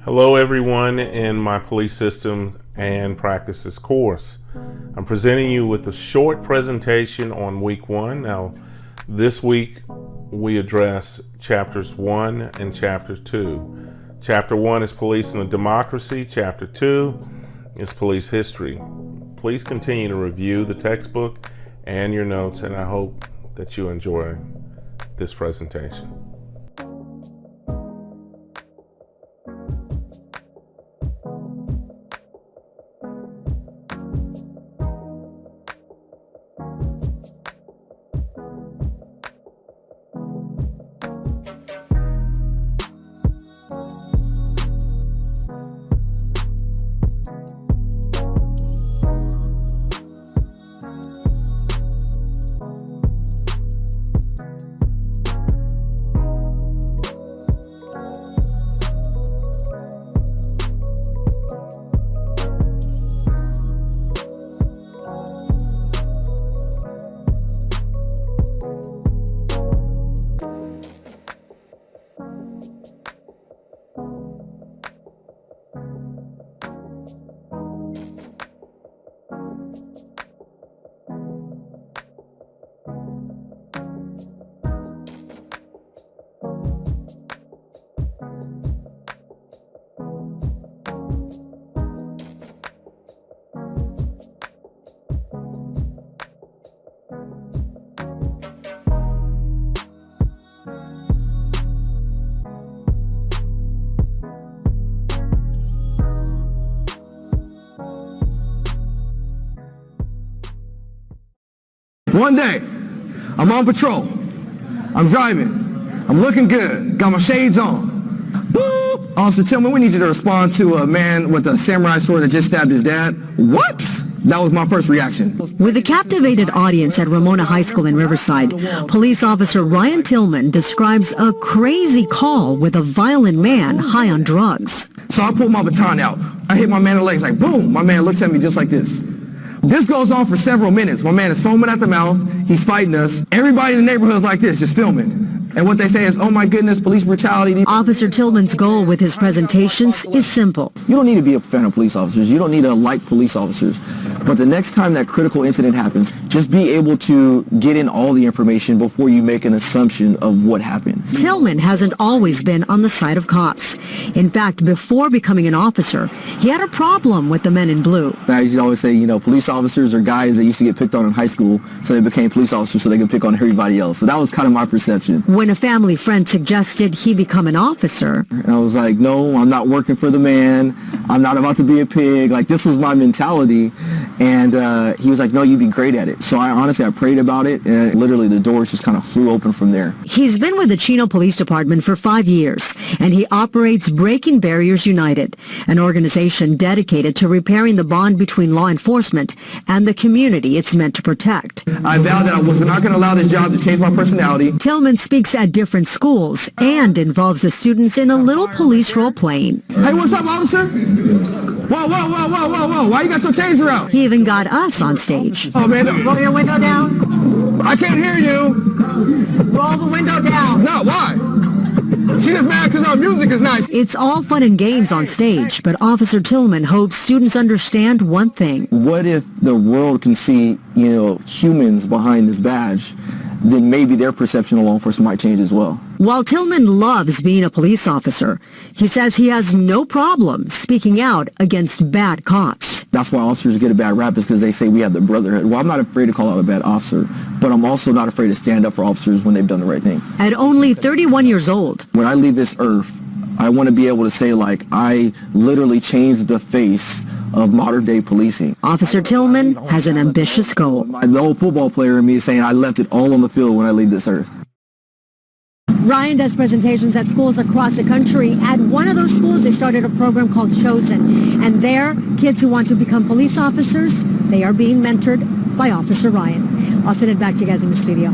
Hello everyone in my police systems and practices course. I'm presenting you with a short presentation on week 1. Now this week we address chapters 1 and chapter 2. Chapter 1 is Police and the Democracy. Chapter 2 is Police History. Please continue to review the textbook and your notes, and I hope that you enjoy this presentation. One day, I'm on patrol. I'm driving. I'm looking good. Got my shades on. Boop! Officer Tillman, we need you to respond to a man with a samurai sword that just stabbed his dad. What? That was my first reaction. With a captivated audience at Ramona High School in Riverside, police officer Ryan Tillman describes a crazy call with a violent man high on drugs. So I pulled my baton out. I hit my man in the legs like boom. My man looks at me just like this. This goes on for several minutes. My man is foaming at the mouth. He's fighting us. Everybody in the neighborhood is like this, just filming. And what they say is, oh my goodness, police brutality. Officer Tillman's goal with his presentations is simple. You don't need to be a fan of police officers. You don't need to like police officers. But the next time that critical incident happens, just be able to get in all the information before you make an assumption of what happened. Tillman hasn't always been on the side of cops. In fact, before becoming an officer, he had a problem with the men in blue. I used to always say, police officers are guys that used to get picked on in high school, so they became police officers so they could pick on everybody else. So that was kind of my perception. When a family friend suggested he become an officer, and I was like, no, I'm not working for the man. I'm not about to be a pig. Like, this was my mentality. And he was like, no, you'd be great at it. So I prayed about it, and literally the doors just kind of flew open from there. He's been with the Chino Police Department for 5 years, and he operates Breaking Barriers United, an organization dedicated to repairing the bond between law enforcement and the community it's meant to protect. I vowed that I was not going to allow this job to change my personality. Tillman speaks at different schools and involves the students in a little police role playing. Hey, what's up, officer? Whoa, whoa, whoa, whoa, whoa, whoa. Why you got your taser out? He even got us on stage. Oh, man. Roll your window down. I can't hear you. Roll the window down. No, why? She just mad because our music is nice. It's all fun and games on stage, but Officer Tillman hopes students understand one thing. What if the world can see, humans behind this badge? Then maybe their perception of law enforcement might change as well. While Tillman loves being a police officer, he says he has no problem speaking out against bad cops. That's why officers get a bad rap, is because they say we have the brotherhood. Well, I'm not afraid to call out a bad officer, but I'm also not afraid to stand up for officers when they've done the right thing. At only 31 years old, when I leave this earth, I want to be able to say, I literally changed the face of modern-day policing. Officer Tillman has an ambitious goal. The old football player in me is saying I left it all on the field when I leave this earth. Ryan does presentations at schools across the country. At one of those schools, they started a program called Choyce, and there, kids who want to become police officers, they are being mentored by Officer Ryan. I'll send it back to you guys in the studio.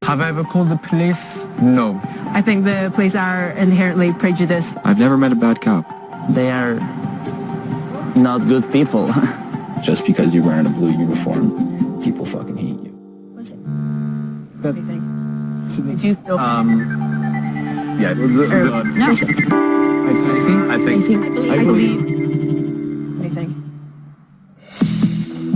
Have I ever called the police? No. I think the police are inherently prejudiced. I've never met a bad cop. They are not good people. Just because you're wearing a blue uniform, people fucking hate you. Was it? That, Did you feel? yeah. No. I believe. Anything.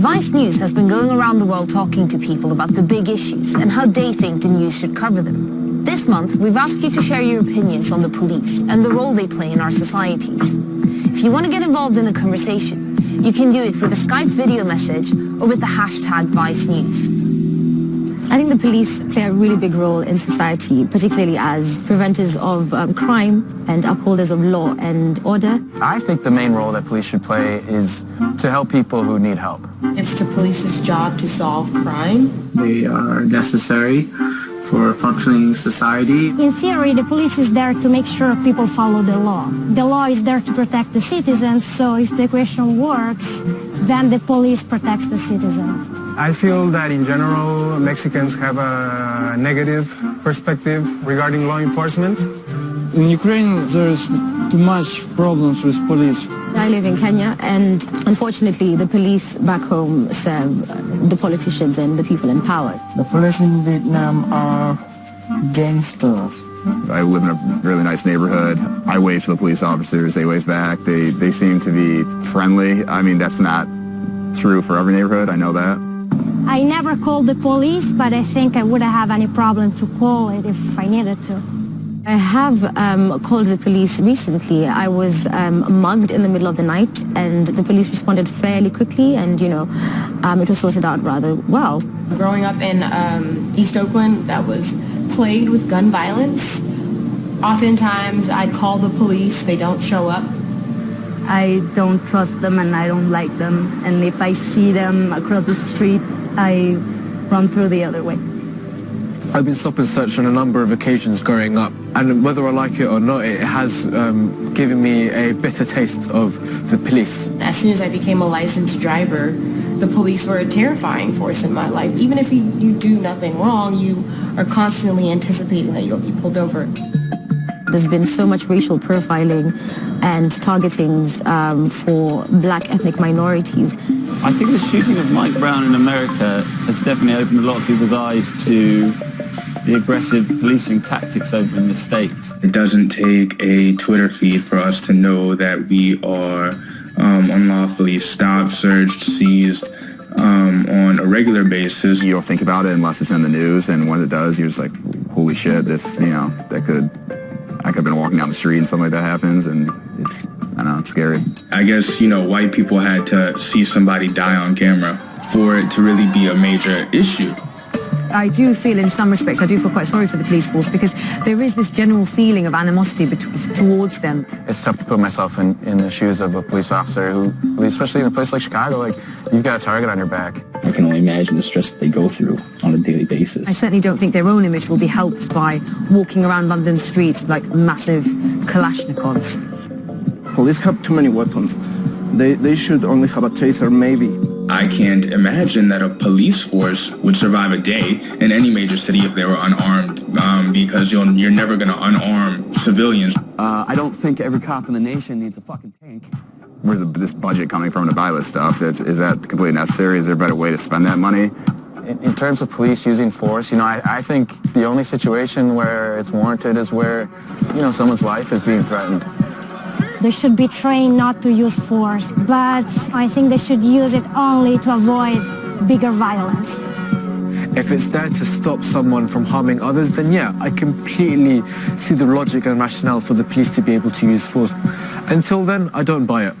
Vice News has been going around the world talking to people about the big issues and how they think the news should cover them. This month, we've asked you to share your opinions on the police and the role they play in our societies. If you want to get involved in the conversation, you can do it with a Skype video message or with the hashtag Vice News. I think the police play a really big role in society, particularly as preventers of crime and upholders of law and order. I think the main role that police should play is to help people who need help. It's the police's job to solve crime. They are necessary for a functioning society. In theory, the police is there to make sure people follow the law. The law is there to protect the citizens, so if the equation works, then the police protects the citizen. I feel that in general, Mexicans have a negative perspective regarding law enforcement. In Ukraine, there's too much problems with police. I live in Kenya, and unfortunately, the police back home serve the politicians and the people in power. The police in Vietnam are gangsters. I live in a really nice neighborhood. I wave to the police officers, they wave back. They seem to be friendly. I mean, that's not true for every neighborhood, I know that. I never called the police, but I think I wouldn't have any problem to call it if I needed to. I have called the police recently. I was mugged in the middle of the night, and the police responded fairly quickly, and, it was sorted out rather well. Growing up in East Oakland, that was plagued with gun violence. Oftentimes, I'd call the police. They don't show up. I don't trust them and I don't like them. And if I see them across the street, I run through the other way. I've been stop and search on a number of occasions growing up, and whether I like it or not, it has given me a bitter taste of the police. As soon as I became a licensed driver, the police were a terrifying force in my life. Even if you do nothing wrong, you are constantly anticipating that you'll be pulled over. There's been so much racial profiling and targetings for black ethnic minorities. I think the shooting of Mike Brown in America has definitely opened a lot of people's eyes to the aggressive policing tactics over in the States. It doesn't take a Twitter feed for us to know that we are unlawfully stopped, searched, seized on a regular basis. You don't think about it unless it's in the news, and when it does, you're just like, holy shit, this, I could have been walking down the street and something like that happens, and it's scary. I guess, white people had to see somebody die on camera for it to really be a major issue. I do feel, in some respects, I do feel quite sorry for the police force because there is this general feeling of animosity towards them. It's tough to put myself in the shoes of a police officer who, especially in a place like Chicago, you've got a target on your back. I can only imagine the stress that they go through on a daily basis. I certainly don't think their own image will be helped by walking around London streets like massive Kalashnikovs. Police have too many weapons. They should only have a taser, maybe. I can't imagine that a police force would survive a day in any major city if they were unarmed, because you're never going to unarm civilians. I don't think every cop in the nation needs a fucking tank. Where's this budget coming from to buy this stuff? Is that completely necessary? Is there a better way to spend that money? In terms of police using force, I think the only situation where it's warranted is where, someone's life is being threatened. They should be trained not to use force, but I think they should use it only to avoid bigger violence. If it's there to stop someone from harming others, then yeah, I completely see the logic and rationale for the police to be able to use force. Until then, I don't buy it.